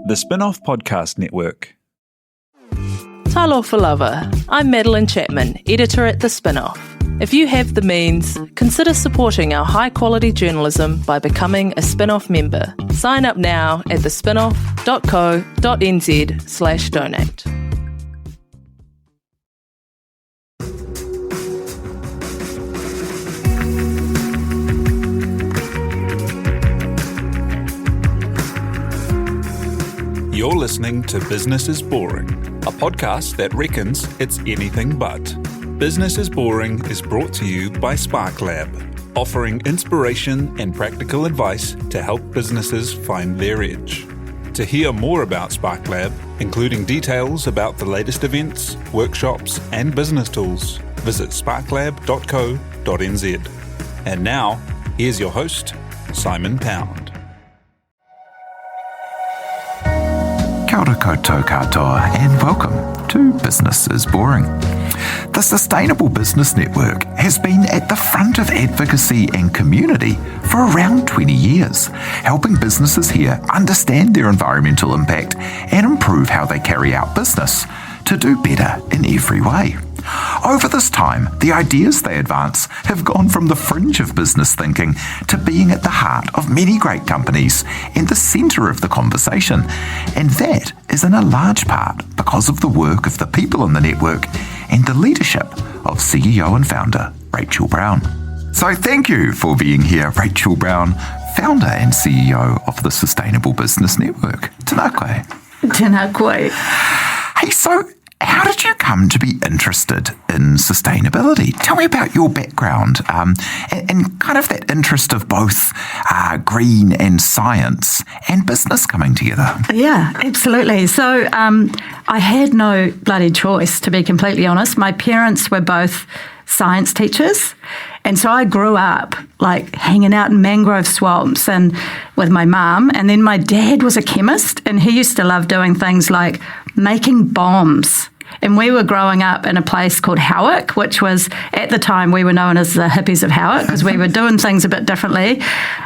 The Spin-Off Podcast Network. Talofa lava. I'm Madeline Chapman, editor at The Spin-Off. If you have the means, consider supporting our high-quality journalism by becoming a Spin-Off member. Sign up now at thespinoff.co.nz/donate. You're listening to Business is Boring, a podcast that reckons it's anything but. Business is Boring is brought to you by Spark Lab, offering inspiration and practical advice to help businesses find their edge. To hear more about Spark Lab, including details about the latest events, workshops, and business tools, visit sparklab.co.nz. And now, here's your host, Simon Pound. Kia ora koutou katoa and welcome to Business is Boring. The Sustainable Business Network has been at the front of advocacy and community for around 20 years, helping businesses here understand their environmental impact and improve how they carry out business to do better in every way. Over this time, the ideas they advance have gone from the fringe of business thinking to being at the heart of many great companies and the centre of the conversation. And that is in a large part because of the work of the people in the network and the leadership of CEO and founder Rachel Brown. So thank you for being here, Rachel Brown, founder and CEO of the Sustainable Business Network. Tēnā koe. Tēnā koe. Hey, so how did you come to be interested in sustainability? Tell me about your background and kind of that interest of both green and science and business coming together. Yeah, absolutely. So I had no bloody choice, to be completely honest. My parents were both science teachers. And so I grew up like hanging out in mangrove swamps and with my mum. And then my dad was a chemist and he used to love doing things like making bombs. And we were growing up in a place called Howick, which was, at the time, we were known as the hippies of Howick because we were doing things a bit differently.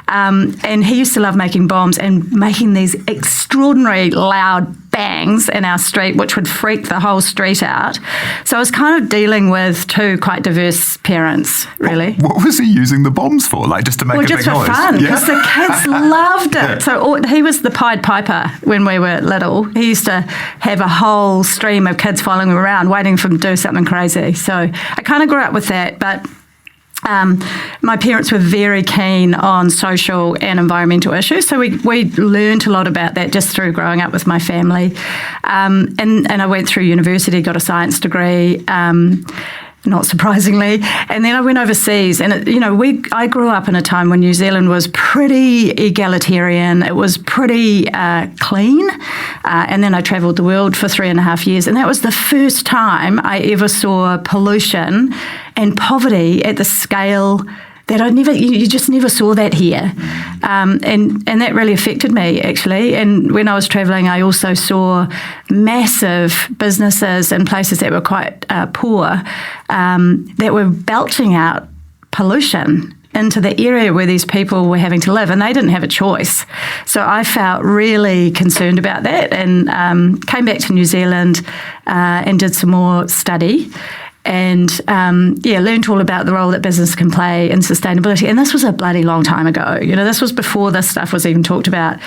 And he used to love making bombs and making these extraordinary loud bangs in our street, which would freak the whole street out. So I was kind of dealing with two quite diverse parents, really. What was he using the bombs for? Like just to make a big noise? Well, just for fun, because the kids loved it. Yeah. So he was the Pied Piper when we were little. He used to have a whole stream of kids following him around, waiting for him to do something crazy. So I kind of grew up with that, but my parents were very keen on social and environmental issues, so we learned a lot about that just through growing up with my family. And I went through university, got a science degree, not surprisingly, and then I went overseas. And I grew up in a time when New Zealand was pretty egalitarian. It was pretty clean, and then I travelled the world for 3.5 years, and that was the first time I ever saw pollution and poverty at the scale that you just never saw that here. And that really affected me, actually. And when I was travelling, I also saw massive businesses in places that were quite poor that were belching out pollution into the area where these people were having to live, and they didn't have a choice. So I felt really concerned about that and came back to New Zealand and did some more study. And, learned all about the role that business can play in sustainability. And this was a bloody long time ago. This was before this stuff was even talked about,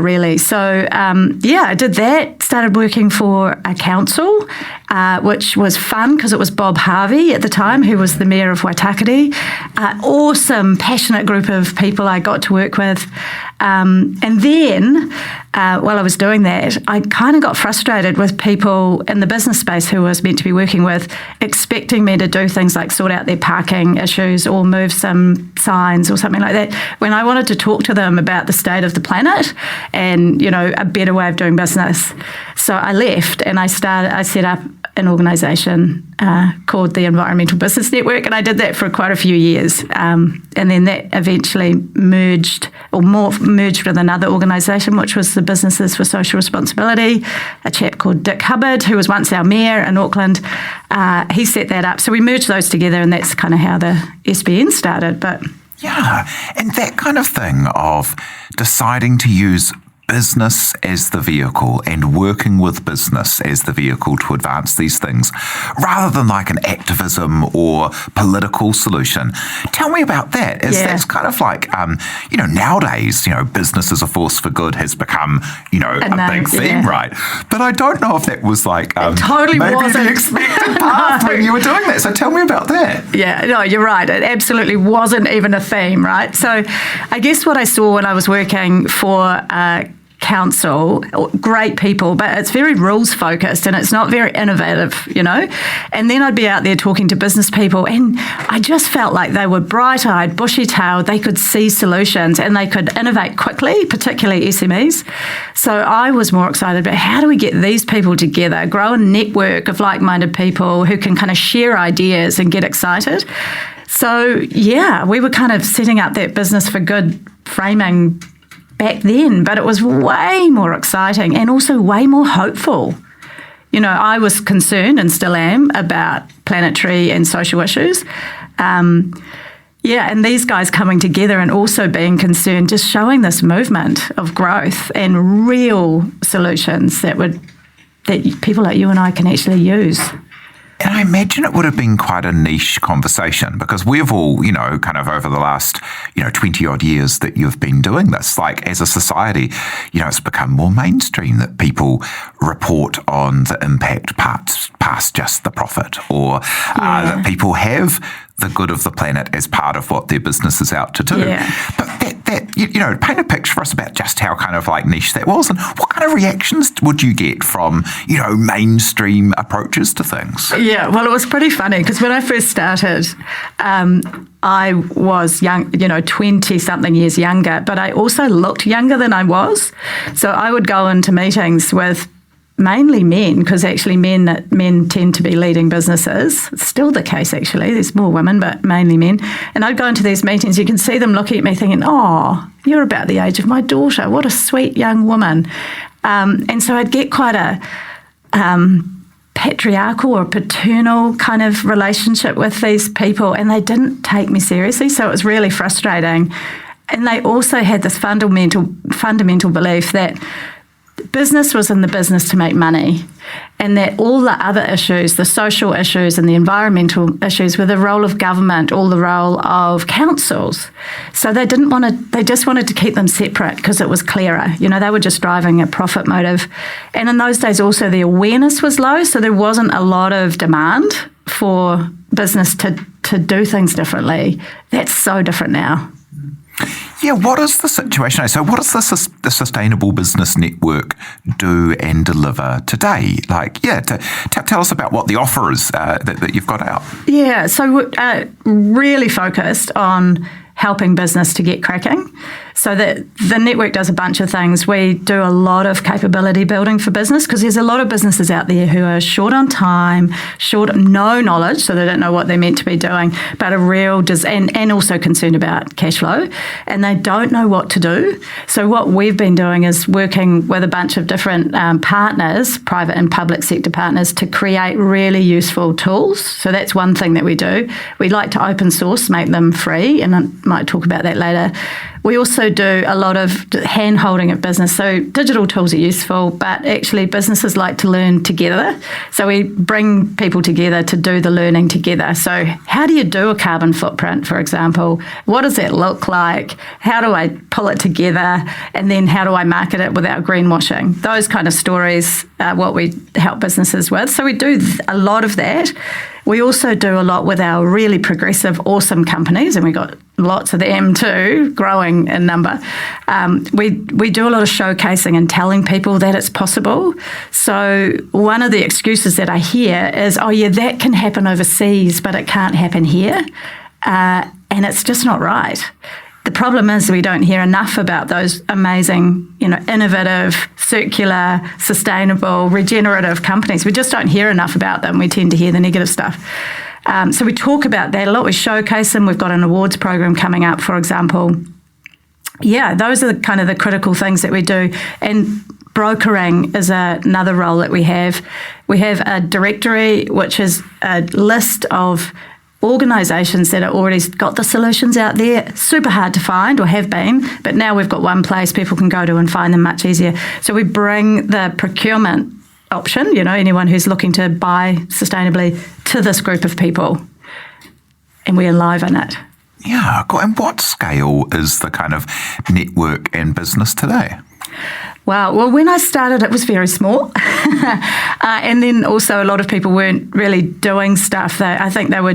really. So, I did that, started working for a council, which was fun because it was Bob Harvey at the time, who was the mayor of Waitakere. Awesome, passionate group of people I got to work with. And then, while I was doing that, I kind of got frustrated with people in the business space who I was meant to be working with, expecting me to do things like sort out their parking issues or move some signs or something like that, when I wanted to talk to them about the state of the planet and, a better way of doing business. So I left and I set up an organisation called the Environmental Business Network, and I did that for quite a few years. And then that eventually merged with another organisation, which was the Businesses for Social Responsibility. A chap called Dick Hubbard, who was once our mayor in Auckland, he set that up. So we merged those together, and that's kind of how the SBN started. But yeah, and that kind of thing of deciding to use business as the vehicle and working with business as the vehicle to advance these things, rather than like an activism or political solution. Tell me about that. That's kind of like, nowadays, business as a force for good has become, a big theme, right? But I don't know if that was like totally maybe wasn't. the expected path when you were doing that. So tell me about that. Yeah, no, you're right. It absolutely wasn't even a theme, right? So I guess what I saw when I was working for council, great people, but it's very rules focused and it's not very innovative, And then I'd be out there talking to business people and I just felt like they were bright-eyed, bushy-tailed, they could see solutions and they could innovate quickly, particularly SMEs. So I was more excited about how do we get these people together, grow a network of like-minded people who can kind of share ideas and get excited. So, yeah, we were kind of setting up that business for good framing back then, but it was way more exciting and also way more hopeful. I was concerned and still am about planetary and social issues. And these guys coming together and also being concerned, just showing this movement of growth and real solutions that people like you and I can actually use. And I imagine it would have been quite a niche conversation because we've all, kind of over the last, 20 odd years that you've been doing this, like as a society, it's become more mainstream that people report on the impact past just the profit or that people have the good of the planet as part of what their business is out to do. Yeah. But that paint a picture for us about just how kind of like niche that was and what kind of reactions would you get from, mainstream approaches to things? Yeah, well, it was pretty funny because when I first started, I was young, 20-something years younger, but I also looked younger than I was. So I would go into meetings with mainly men, because actually men tend to be leading businesses. It's still the case, actually. There's more women, but mainly men. And I'd go into these meetings. You can see them looking at me thinking, oh, you're about the age of my daughter. What a sweet young woman. And so I'd get quite a patriarchal or paternal kind of relationship with these people, and they didn't take me seriously. So it was really frustrating. And they also had this fundamental belief that business was in the business to make money, and that all the other issues, the social issues and the environmental issues, were the role of government or the role of councils. So they just wanted to keep them separate because it was clearer. They were just driving a profit motive. And in those days also the awareness was low, so there wasn't a lot of demand for business to do things differently. That's so different now. Yeah, what is the situation? So what does the Sustainable Business Network do and deliver today? Tell us about what the offer is that you've got out. Yeah, so we're really focused on helping business to get cracking. So that the network does a bunch of things. We do a lot of capability building for business because there's a lot of businesses out there who are short on time, short on no knowledge, so they don't know what they're meant to be doing, but and also concerned about cash flow, and they don't know what to do. So what we've been doing is working with a bunch of different partners, private and public sector partners, to create really useful tools. So that's one thing that we do. We like to open source, make them free, and I might talk about that later. We also do a lot of hand-holding of business. So digital tools are useful, but actually businesses like to learn together. So we bring people together to do the learning together. So how do you do a carbon footprint, for example? What does that look like? How do I pull it together? And then how do I market it without greenwashing? Those kind of stories are what we help businesses with. So we do a lot of that. We also do a lot with our really progressive, awesome companies, and we've got lots of them too, growing in number. We do a lot of showcasing and telling people that it's possible. So one of the excuses that I hear is, oh yeah, that can happen overseas, but it can't happen here. And it's just not right. The problem is we don't hear enough about those amazing, innovative, circular, sustainable, regenerative companies. We just don't hear enough about them. We tend to hear the negative stuff. So we talk about that a lot. We showcase them. We've got an awards program coming up, for example. Yeah, those are kind of the critical things that we do. And brokering is another role that we have. We have a directory, which is a list of organisations that are already got the solutions out there, super hard to find or have been, but now we've got one place people can go to and find them much easier. So we bring the procurement option, anyone who's looking to buy sustainably, to this group of people, and we enliven it. Yeah, cool. And what scale is the kind of network and business today? Wow. Well, when I started, it was very small. And then also a lot of people weren't really doing stuff. I think they were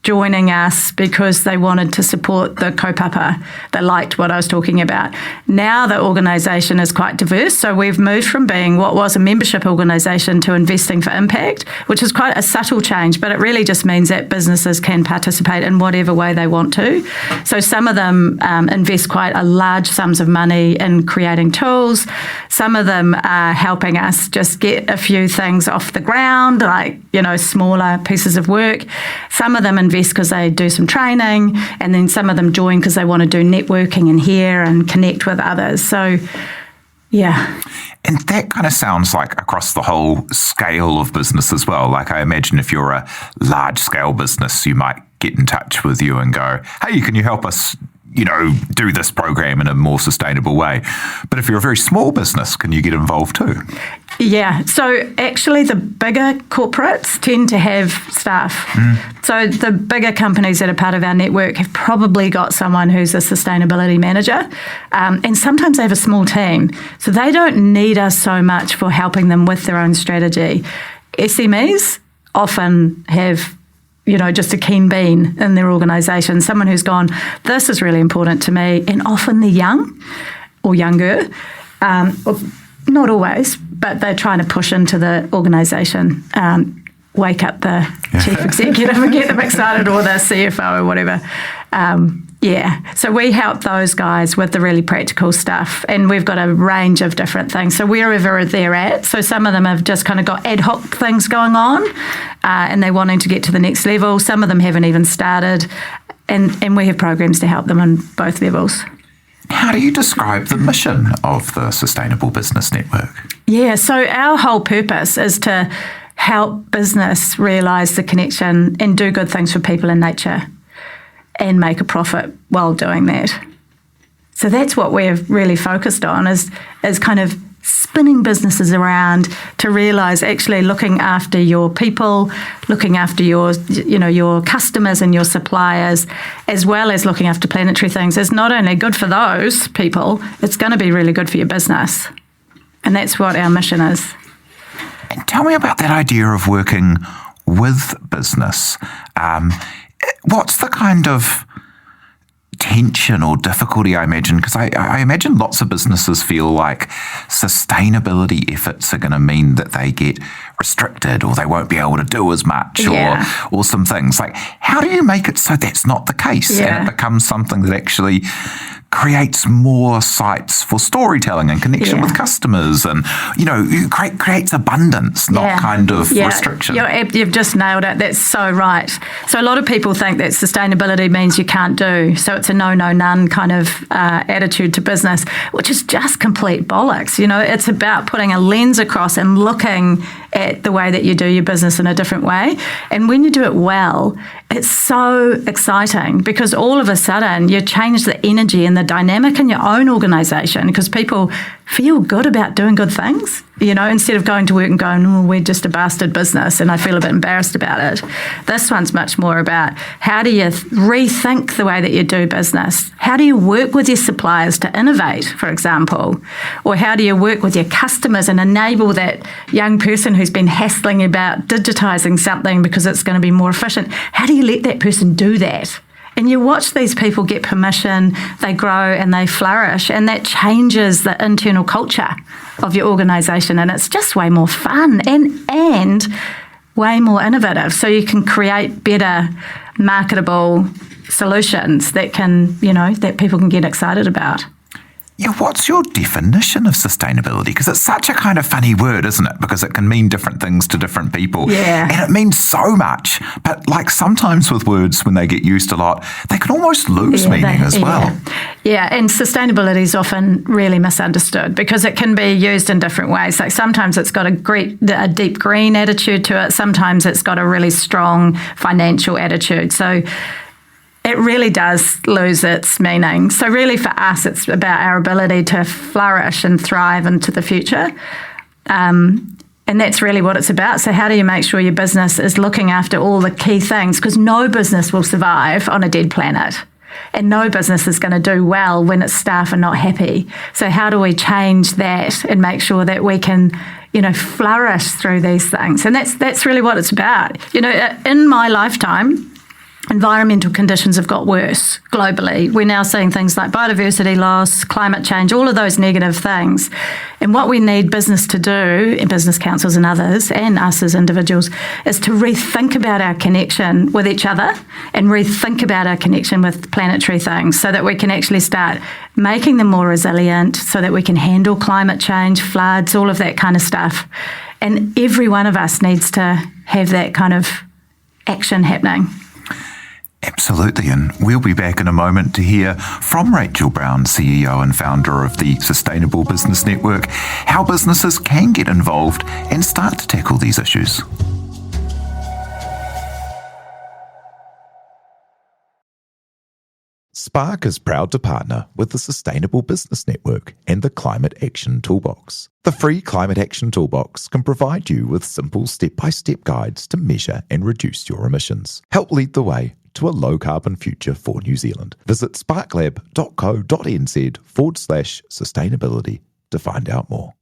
joining us because they wanted to support the kaupapa. They liked what I was talking about. Now the organisation is quite diverse. So we've moved from being what was a membership organisation to investing for impact, which is quite a subtle change, but it really just means that businesses can participate in whatever way they want to. So some of them invest quite a large sums of money in creating tools. Some of them are helping us just get a few things off the ground, like, smaller pieces of work. Some of them invest because they do some training, and then some of them join because they want to do networking and hear and connect with others. So, yeah. And that kind of sounds like across the whole scale of business as well. Like, I imagine if you're a large-scale business, you might get in touch with you and go, hey, can you help us, do this program in a more sustainable way? But if you're a very small business, can you get involved too? Yeah. So actually the bigger corporates tend to have staff. So the bigger companies that are part of our network have probably got someone who's a sustainability manager. And sometimes they have a small team. So they don't need us so much for helping them with their own strategy. SMEs often have just a keen bean in their organisation, someone who's gone, this is really important to me, and often they're young or younger, not always, but they're trying to push into the organisation, wake up the chief executive and get them excited, or the CFO or whatever. So we help those guys with the really practical stuff, and we've got a range of different things. So wherever they're at, so some of them have just kind of got ad hoc things going on, and they're wanting to get to the next level. Some of them haven't even started, and we have programs to help them on both levels. How do you describe the mission of the Sustainable Business Network? Yeah, so our whole purpose is to help business realise the connection and do good things for people and nature, and make a profit while doing that. So that's what we're really focused on, is kind of spinning businesses around to realise actually looking after your people, looking after your customers and your suppliers, as well as looking after planetary things, is not only good for those people, it's going to be really good for your business. And that's what our mission is. And tell me about that idea of working with business. What's the kind of tension or difficulty, I imagine? Because I imagine lots of businesses feel like sustainability efforts are going to mean that they get restricted, or they won't be able to do as much, or some things. Like, how do you make it so that's not the case, and it becomes something that actually creates more sites for storytelling and connection with customers, and creates abundance, not kind of restriction? You've just nailed it. That's so right. So a lot of people think that sustainability means you can't do, so it's a no, none kind of attitude to business, which is just complete bollocks. It's about putting a lens across and looking at the way that you do your business in a different way. And when you do it well, it's so exciting, because all of a sudden you change the energy and the dynamic in your own organisation, because people feel good about doing good things, instead of going to work and going, oh, we're just a bastard business and I feel a bit embarrassed about it. This one's much more about how do you rethink the way that you do business? How do you work with your suppliers to innovate, for example? Or how do you work with your customers and enable that young person who's been hassling about digitising something because it's going to be more efficient? How do you let that person do that? And you watch these people get permission, they grow and they flourish, and that changes the internal culture of your organisation, and it's just way more fun and way more innovative. So you can create better, marketable solutions that can, that people can get excited about. What's your definition of sustainability? Because it's such a kind of funny word, isn't it? Because it can mean different things to different people. Yeah. And it means so much. But like sometimes with words, when they get used a lot, they can almost lose meaning as well. Yeah, and sustainability is often really misunderstood because it can be used in different ways. Like sometimes it's got a deep green attitude to it. Sometimes it's got a really strong financial attitude. So it really does lose its meaning. So really for us, it's about our ability to flourish and thrive into the future. And that's really what it's about. So how do you make sure your business is looking after all the key things? Because no business will survive on a dead planet. And no business is going to do well when its staff are not happy. So how do we change that and make sure that we can, flourish through these things? And that's really what it's about. In my lifetime, environmental conditions have got worse globally. We're now seeing things like biodiversity loss, climate change, all of those negative things. And what we need business to do, and business councils and others, and us as individuals, is to rethink about our connection with each other and rethink about our connection with planetary things so that we can actually start making them more resilient, so that we can handle climate change, floods, all of that kind of stuff. And every one of us needs to have that kind of action happening. Absolutely, and we'll be back in a moment to hear from Rachel Brown, CEO and founder of the Sustainable Business Network, how businesses can get involved and start to tackle these issues. Spark is proud to partner with the Sustainable Business Network and the Climate Action Toolbox. The free Climate Action Toolbox can provide you with simple step-by-step guides to measure and reduce your emissions. Help lead the way to a low-carbon future for New Zealand. Visit sparklab.co.nz/sustainability to find out more.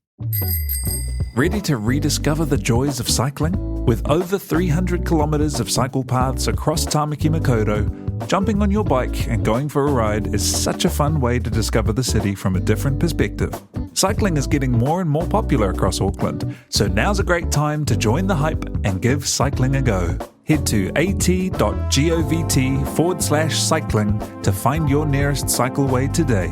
Ready to rediscover the joys of cycling? With over 300 kilometres of cycle paths across Tāmaki Makaurau, jumping on your bike and going for a ride is such a fun way to discover the city from a different perspective. Cycling is getting more and more popular across Auckland, so now's a great time to join the hype and give cycling a go. Head to at.govt/cycling to find your nearest cycleway today.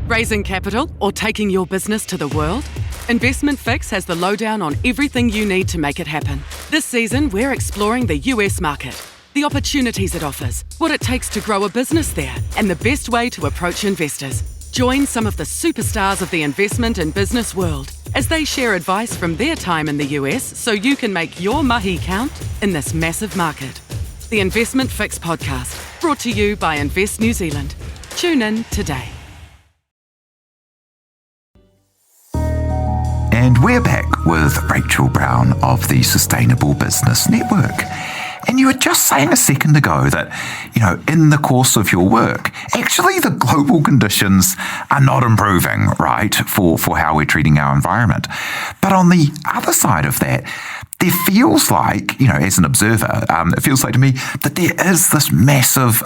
Raising capital or taking your business to the world? Investment Fix has the lowdown on everything you need to make it happen. This season, we're exploring the US market, the opportunities it offers, what it takes to grow a business there, and the best way to approach investors. Join some of the superstars of the investment and business world as they share advice from their time in the US so you can make your mahi count in this massive market. The Investment Fix podcast, brought to you by Invest New Zealand. Tune in today. And we're back with Rachel Brown of the Sustainable Business Network. And you were just saying a second ago that, in the course of your work, actually the global conditions are not improving, right, for how we're treating our environment. But on the other side of that, there feels like, as an observer, it feels like to me that there is this massive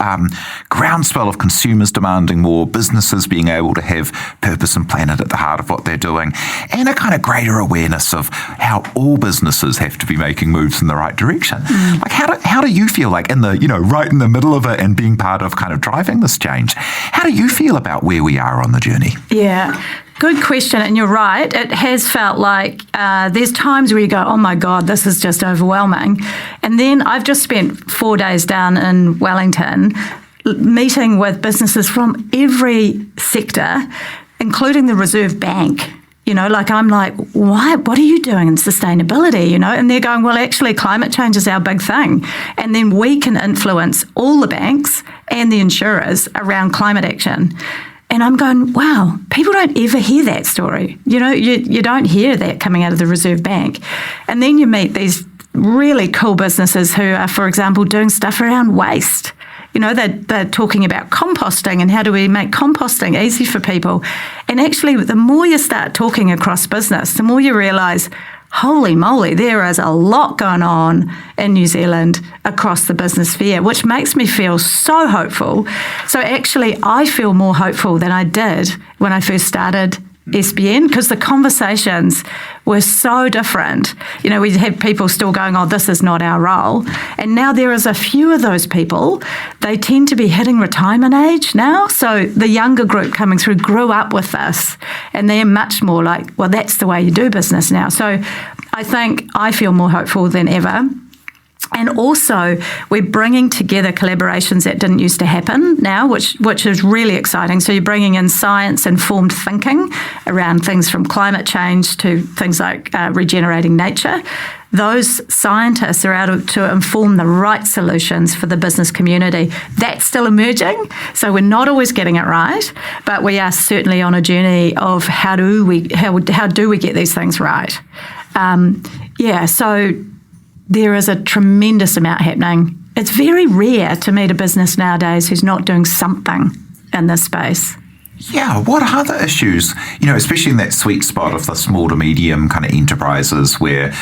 groundswell of consumers demanding more, businesses being able to have purpose and planet at the heart of what they're doing, and a kind of greater awareness of how all businesses have to be making moves in the right direction. Like, how do you feel like in the, right in the middle of it and being part of kind of driving this change? How do you feel about where we are on the journey? Yeah. Good question, and you're right. It has felt like there's times where you go, oh my God, this is just overwhelming. And then I've just spent 4 days down in Wellington meeting with businesses from every sector, including the Reserve Bank. I'm like, what are you doing in sustainability, And they're going, well, actually, climate change is our big thing. And then we can influence all the banks and the insurers around climate action. And I'm going, wow, people don't ever hear that story. You don't hear that coming out of the Reserve Bank. And then you meet these really cool businesses who are, for example, doing stuff around waste. They're talking about composting and how do we make composting easy for people. And actually, the more you start talking across business, the more you realise, holy moly, there is a lot going on in New Zealand across the business sphere, which makes me feel so hopeful. So actually, I feel more hopeful than I did when I first started SBN because the conversations were so different. You know, we had people still going, oh, this is not our role. And now there is a few of those people. They tend to be hitting retirement age now. So the younger group coming through grew up with this and they're much more like, well, that's the way you do business now. So I feel more hopeful than ever. And also, we're bringing together collaborations that didn't used to happen now, which is really exciting. So you're bringing in science-informed thinking around things from climate change to things like regenerating nature. Those scientists are out to inform the right solutions for the business community. That's still emerging, so we're not always getting it right, but we are certainly on a journey of how do we get these things right. So there is a tremendous amount happening. It's very rare to meet a business nowadays who's not doing something in this space. Yeah, what are the issues, especially in that sweet spot of the small to medium kind of enterprises where,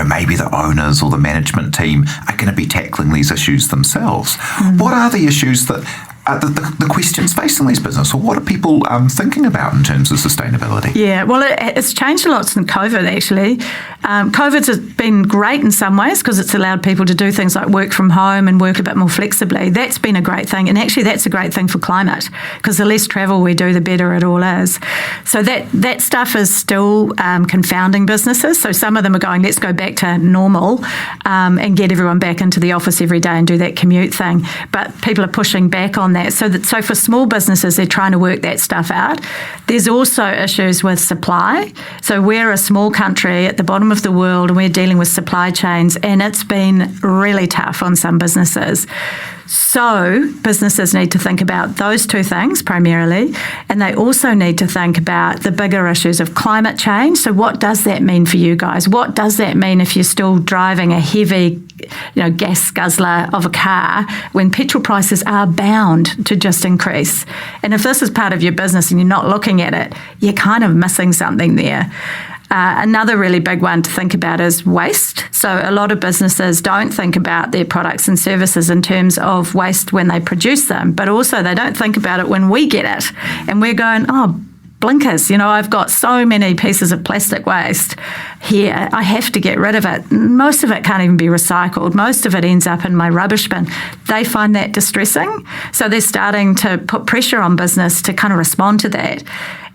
maybe the owners or the management team are going to be tackling these issues themselves? What are the issues that the questions facing these businesses, or what are people thinking about in terms of sustainability? Yeah, well, it's changed a lot since COVID, actually. COVID's been great in some ways because it's allowed people to do things like work from home and work a bit more flexibly. That's been a great thing. And actually, that's a great thing for climate because the less travel we do, the better it all is. So that stuff is still confounding businesses. So some of them are going, let's go back to normal and get everyone back into the office every day and do that commute thing. But people are pushing back on that. So for small businesses, they're trying to work that stuff out. There's also issues with supply. So we're a small country at the bottom of the world and we're dealing with supply chains, and it's been really tough on some businesses. So businesses need to think about those two things primarily, and they also need to think about the bigger issues of climate change. So what does that mean for you guys? What does that mean if you're still driving a heavy, gas guzzler of a car when petrol prices are bound to just increase? And if this is part of your business and you're not looking at it, you're kind of missing something there. Another really big one to think about is waste. So a lot of businesses don't think about their products and services in terms of waste when they produce them, but also they don't think about it when we get it. And we're going, oh, blinkers, I've got so many pieces of plastic waste here. I have to get rid of it. Most of it can't even be recycled. Most of it ends up in my rubbish bin. They find that distressing. So they're starting to put pressure on business to kind of respond to that.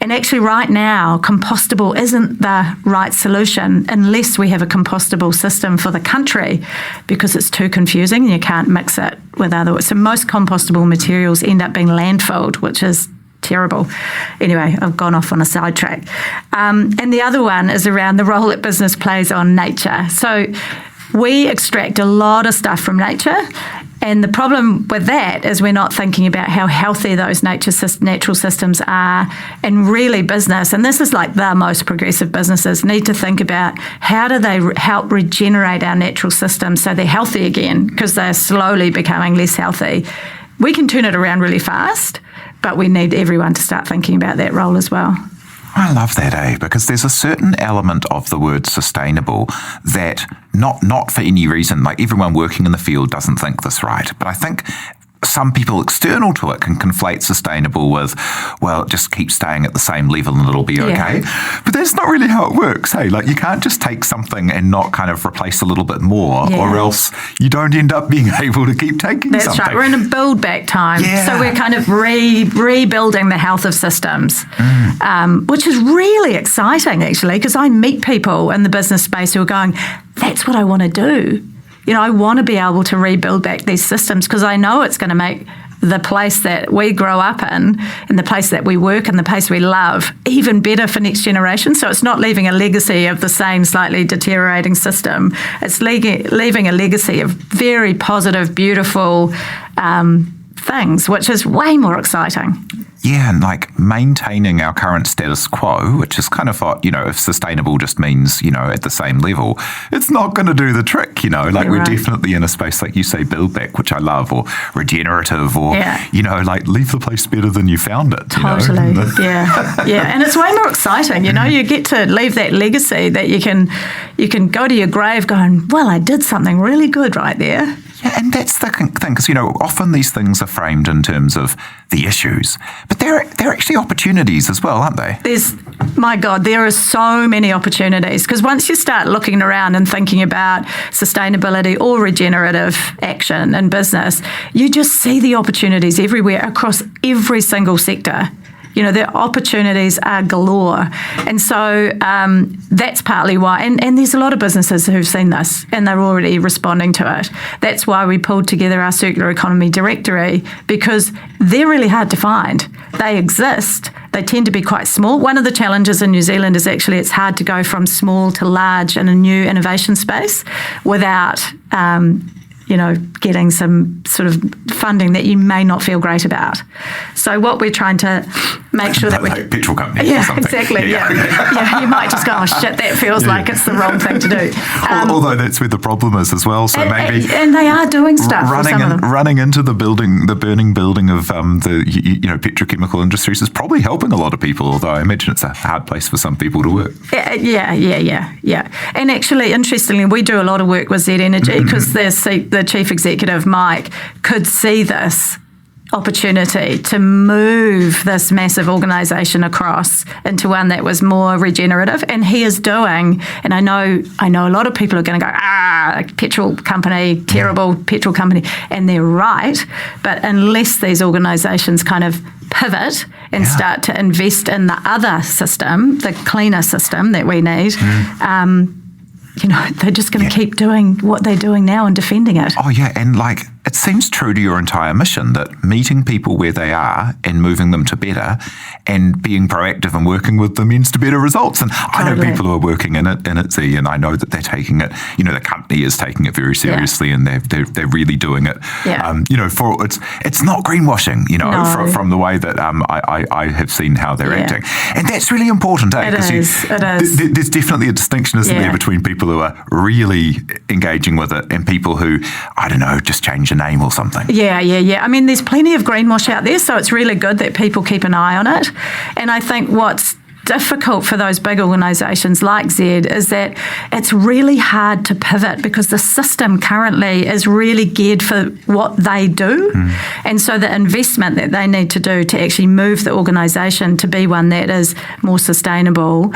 And actually right now, compostable isn't the right solution unless we have a compostable system for the country because it's too confusing and you can't mix it with other. So most compostable materials end up being landfilled, which is terrible. Anyway, I've gone off on a sidetrack. And the other one is around the role that business plays on nature. So we extract a lot of stuff from nature. And the problem with that is we're not thinking about how healthy those natural systems are, and really business, and this is like the most progressive businesses, need to think about how do they help regenerate our natural systems so they're healthy again because they're slowly becoming less healthy. We can turn it around really fast, but we need everyone to start thinking about that role as well. I love that, because there's a certain element of the word sustainable that not for any reason, like everyone working in the field doesn't think this right. But I think some people external to it can conflate sustainable with, well, just keep staying at the same level and it'll be okay. Yeah. But that's not really how it works, hey? Like you can't just take something and not kind of replace a little bit more, or else you don't end up being able to keep taking something. That's right. We're in a build back time. Yeah. So we're kind of rebuilding the health of systems, which is really exciting actually, because I meet people in the business space who are going, that's what I want to do. I want to be able to rebuild back these systems because I know it's going to make the place that we grow up in and the place that we work and the place we love even better for next generation. So it's not leaving a legacy of the same slightly deteriorating system. It's leaving a legacy of very positive, beautiful things, which is way more exciting. Yeah, and like maintaining our current status quo, which is kind of what, if sustainable just means, at the same level, it's not going to do the trick, like we're definitely in a space, like you say, build back, which I love, or regenerative, or, like leave the place better than you found it. Totally, yeah. And it's way more exciting, you get to leave that legacy that you can go to your grave going, well, I did something really good right there. Yeah, and that's the thing, because, often these things are framed in terms of the issues, but they're actually opportunities as well, aren't they? There's My God, there are so many opportunities, because once you start looking around and thinking about sustainability or regenerative action in business, you just see the opportunities everywhere across every single sector. The opportunities are galore. And so that's partly why, and there's a lot of businesses who've seen this and they're already responding to it. That's why we pulled together our Circular Economy Directory, because they're really hard to find. They exist. They tend to be quite small. One of the challenges in New Zealand is actually it's hard to go from small to large in a new innovation space without getting some sort of funding that you may not feel great about. So what we're trying to make sure that like petrol companies or something. Exactly. Yeah, you might just go, oh shit, that feels like it's the wrong thing to do. Although that's where the problem is as well. So maybe and they are doing stuff. Running into the burning building of the petrochemical industries is probably helping a lot of people. Although I imagine it's a hard place for some people to work. Yeah. And actually, interestingly, we do a lot of work with Z Energy because the chief executive, Mike, could see this opportunity to move this massive organisation across into one that was more regenerative, and he is doing. And I know a lot of people are going to go, petrol company, terrible petrol company, and they're right. But unless these organisations kind of pivot and start to invest in the other system, the cleaner system that we need, they're just going to keep doing what they're doing now and defending it. Oh, yeah. And it seems true to your entire mission that meeting people where they are and moving them to better and being proactive and working with them ends to better results. And I know people who are working in it, Z, and I know that they're taking it, the company is taking it very seriously and they're really doing it. Yeah. It's not greenwashing, from the way that I have seen how they're acting. And that's really important, eh? It is. There's definitely a distinction, isn't there, between people who are really engaging with it and people who, I don't know, just change a name or something. Yeah. I mean, there's plenty of greenwash out there, so it's really good that people keep an eye on it. And I think what's difficult for those big organisations like Z is that it's really hard to pivot because the system currently is really geared for what they do. And so the investment that they need to do to actually move the organisation to be one that is more sustainable,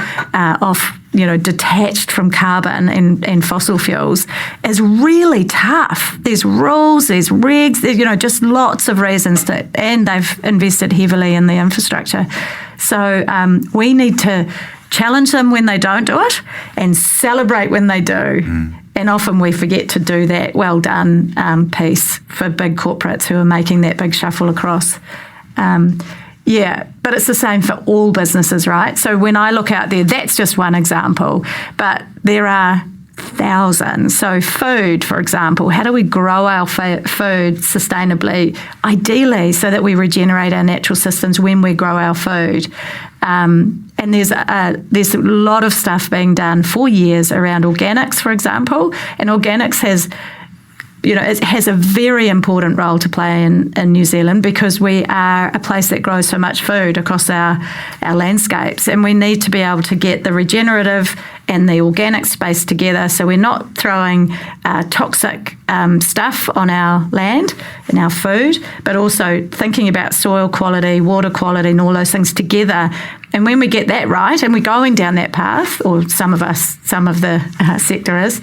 detached from carbon and fossil fuels is really tough. There's rules, there's regs, there's, just lots of reasons and they've invested heavily in the infrastructure. So we need to challenge them when they don't do it and celebrate when they do. And often we forget to do that well done piece for big corporates who are making that big shuffle across. But it's the same for all businesses, right? So when I look out there, that's just one example, but there are thousands. So food, for example, how do we grow our food sustainably, ideally so that we regenerate our natural systems when we grow our food? And there's a lot of stuff being done for years around organics, for example, and organics it has a very important role to play in New Zealand because we are a place that grows so much food across our landscapes, and we need to be able to get the regenerative and the organic space together so we're not throwing toxic stuff on our land and our food, but also thinking about soil quality, water quality and all those things together. And when we get that right, and we're going down that path, or some of the sector is,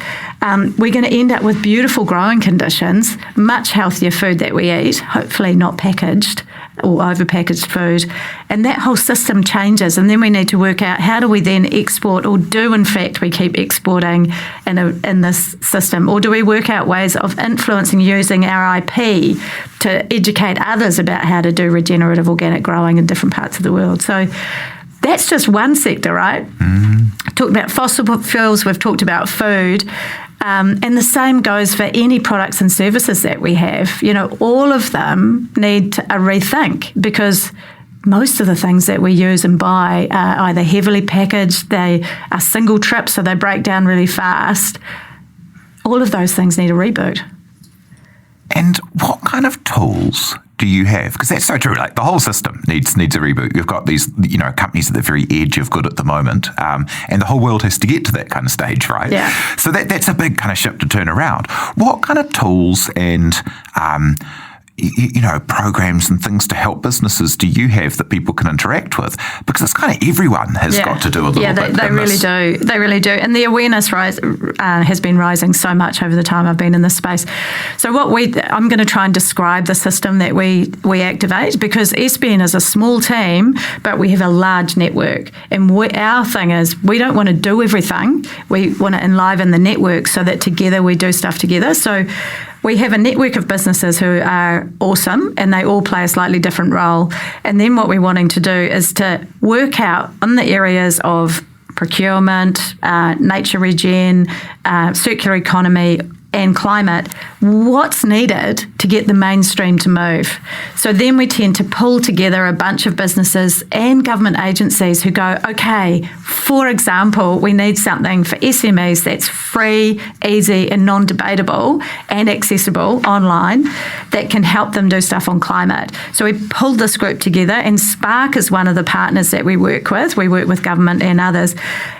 we're going to end up with beautiful growing conditions, much healthier food that we eat, hopefully not packaged or over-packaged food. And that whole system changes. And then we need to work out how do we then export, or do in fact we keep exporting in this system? Or do we work out ways of influencing using our IP to educate others about how to do regenerative organic growing in different parts of the world? So that's just one sector, right? Talked about fossil fuels, we've talked about food, and the same goes for any products and services that we have. All of them need a rethink because most of the things that we use and buy are either heavily packaged, they are single trip, so they break down really fast. All of those things need a reboot. And what kind of tools do you have? Because that's so true. The whole system needs a reboot. You've got these, companies at the very edge of good at the moment, and the whole world has to get to that kind of stage, right? Yeah. So that's a big kind of ship to turn around. What kind of tools and programs and things to help businesses do you have that people can interact with? Because it's kind of everyone has got to do a little bit. They really do. They really do. And the awareness has been rising so much over the time I've been in this space. So I'm going to try and describe the system that we activate, because SBN is a small team, but we have a large network. And our thing is, we don't want to do everything. We want to enliven the network so that together we do stuff together. So we have a network of businesses who are awesome, and they all play a slightly different role. And then what we're wanting to do is to work out in the areas of procurement, nature regen, circular economy, and climate, what's needed to get the mainstream to move. So then we tend to pull together a bunch of businesses and government agencies who go, okay, for example, we need something for SMEs that's free, easy and non-debatable and accessible online that can help them do stuff on climate. So we pulled this group together, and Spark is one of the partners that we work with. We work with government and others.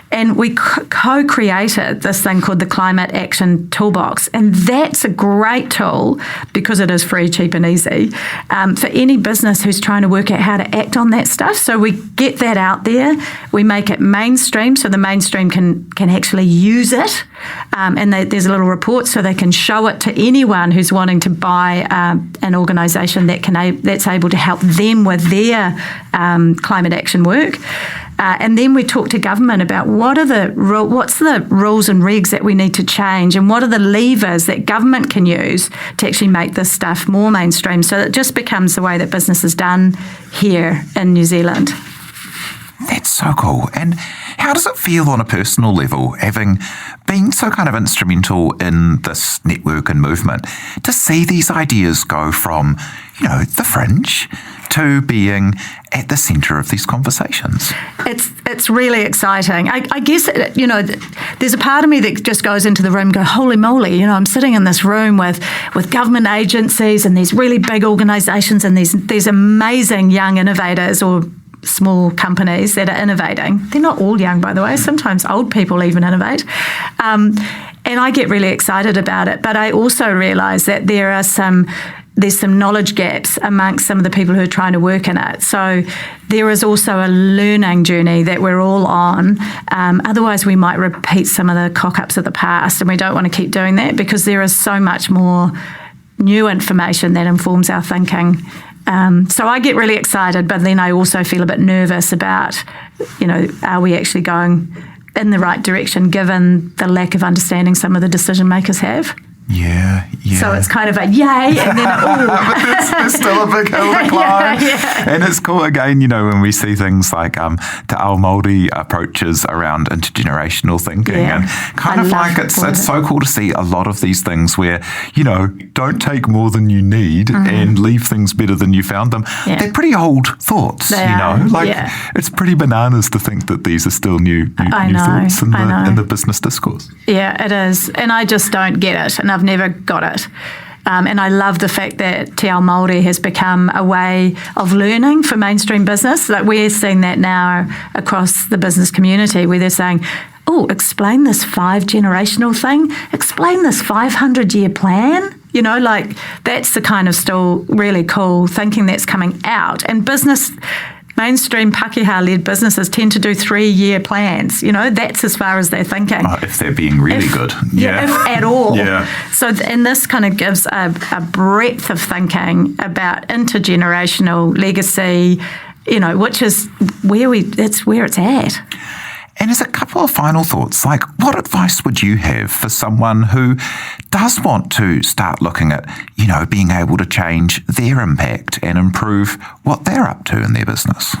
And we co-created this thing called the Climate Action Toolbox. And that's a great tool because it is free, cheap and easy for any business who's trying to work out how to act on that stuff. So we get that out there. We make it mainstream so the mainstream can actually use it. And there's a little report so they can show it to anyone who's wanting to buy an organisation that's able to help them with their climate action work. And then we talk to government about what's the rules and regs that we need to change, and what are the levers that government can use to actually make this stuff more mainstream, so it just becomes the way that business is done here in New Zealand. That's so cool. And how does it feel on a personal level, having been so kind of instrumental in this network and movement, to see these ideas go from, the fringe to being at the centre of these conversations? It's really exciting. I guess, there's a part of me that just goes into the room and go, holy moly, I'm sitting in this room with government agencies and these really big organisations and these amazing young innovators or small companies that are innovating. They're not all young, by the way. Sometimes old people even innovate. And I get really excited about it. But I also realise that there's some knowledge gaps amongst some of the people who are trying to work in it. So there is also a learning journey that we're all on. Otherwise, we might repeat some of the cock-ups of the past, and we don't want to keep doing that because there is so much more new information that informs our thinking. So I get really excited, but then I also feel a bit nervous about, are we actually going in the right direction given the lack of understanding some of the decision makers have? Yeah. So it's kind of a yay, and then it's still a big hill to climb. Yeah. And it's cool again, when we see things like Te Ao Māori approaches around intergenerational thinking, and kind of like it's so cool to see a lot of these things where, don't take more than you need and leave things better than you found them. Yeah. They're pretty old thoughts, It's pretty bananas to think that these are still new thoughts in the business discourse. Yeah, it is. And I just don't get it. And I've never got it. And I love the fact that Te Ao Māori has become a way of learning for mainstream business. Like we're seeing that now across the business community where they're saying, explain this 5-generational thing, explain this 500-year plan. That's the kind of still really cool thinking that's coming out. And mainstream Pākehā-led businesses tend to do 3-year plans. That's as far as they're thinking. If they're being really good. Yeah, if at all. Yeah. So, and this kind of gives a breadth of thinking about intergenerational legacy, which is where it's at. And as a couple of final thoughts, what advice would you have for someone who does want to start looking at, being able to change their impact and improve what they're up to in their business?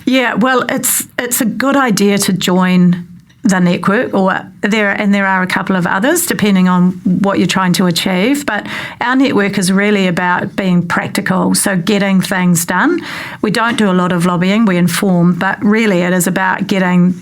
Yeah, well, it's a good idea to join the network, there are a couple of others depending on what you're trying to achieve. But our network is really about being practical, so getting things done. We don't do a lot of lobbying, we inform, but really it is about getting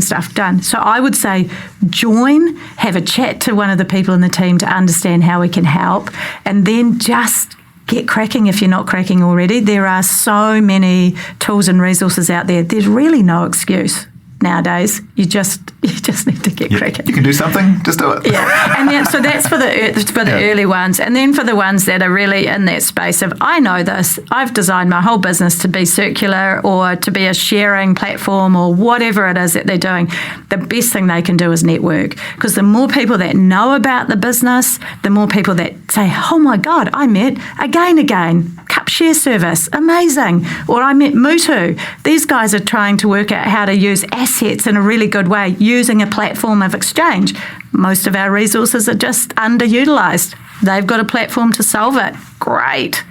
stuff done. So I would say join, have a chat to one of the people in the team to understand how we can help, and then just get cracking if you're not cracking already. There are so many tools and resources out there. There's really no excuse. nowadays. You just need to get cracking. You can do something, just do it. Yeah, and then, so that's for the early ones, and then for the ones that are really in that space of, I know this, I've designed my whole business to be circular or to be a sharing platform or whatever it is that they're doing. The best thing they can do is network, because the more people that know about the business, the more people that say, oh my God, I met again, Cup Share Service, amazing, or I met Mutu. These guys are trying to work out how to use assets in a really good way using a platform of exchange. Most of our resources are just underutilised. They've got a platform to solve it. Great.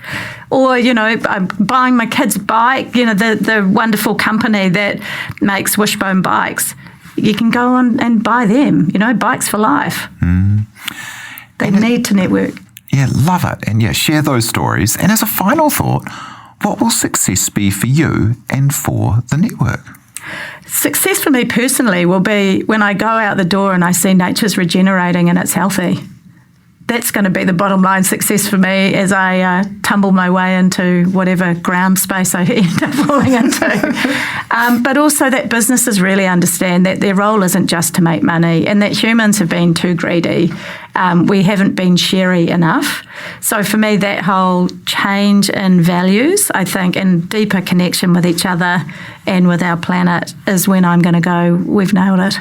Or, I'm buying my kid's bike, the wonderful company that makes Wishbone bikes. You can go on and buy them, Bikes for Life. They need to network. Yeah, love it. And share those stories. And as a final thought, what will success be for you and for the network? Success for me personally will be when I go out the door and I see nature's regenerating and it's healthy. That's going to be the bottom line success for me as I tumble my way into whatever ground space I end up falling into. But also that businesses really understand that their role isn't just to make money, and that humans have been too greedy. We haven't been sharey enough. So for me, that whole change in values, I think, and deeper connection with each other and with our planet is when I'm going to go, we've nailed it.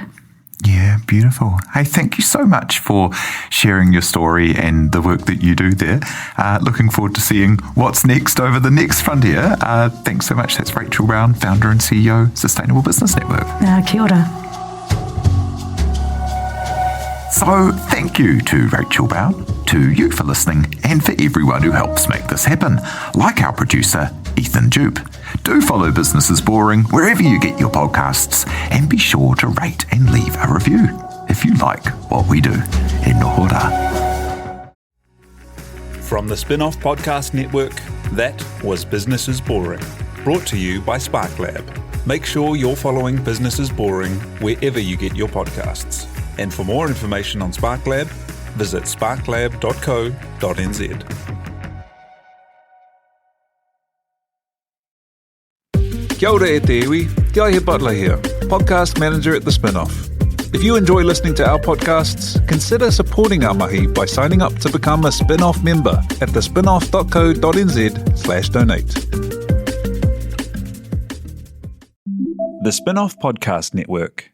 Yeah, beautiful. Hey, thank you so much for sharing your story and the work that you do there. Looking forward to seeing what's next over the next frontier. Thanks so much. That's Rachel Brown, founder and CEO, Sustainable Business Network. Kia ora. So thank you to Rachel Brown, to you for listening, and for everyone who helps make this happen, like our producer, Ethan Dupe. Do follow Business is Boring wherever you get your podcasts, and be sure to rate and leave a review if you like what we do. E nohora. From the Spin-Off Podcast Network, that was Business is Boring, brought to you by SparkLab. Make sure you're following Business is Boring wherever you get your podcasts. And for more information on SparkLab, visit sparklab.co.nz. Kia ora e te iwi, Te Aihe Butler here, podcast manager at The Spin-Off. If you enjoy listening to our podcasts, consider supporting our mahi by signing up to become a Spin-Off member at thespinoff.co.nz/donate. The Spin-Off Podcast Network.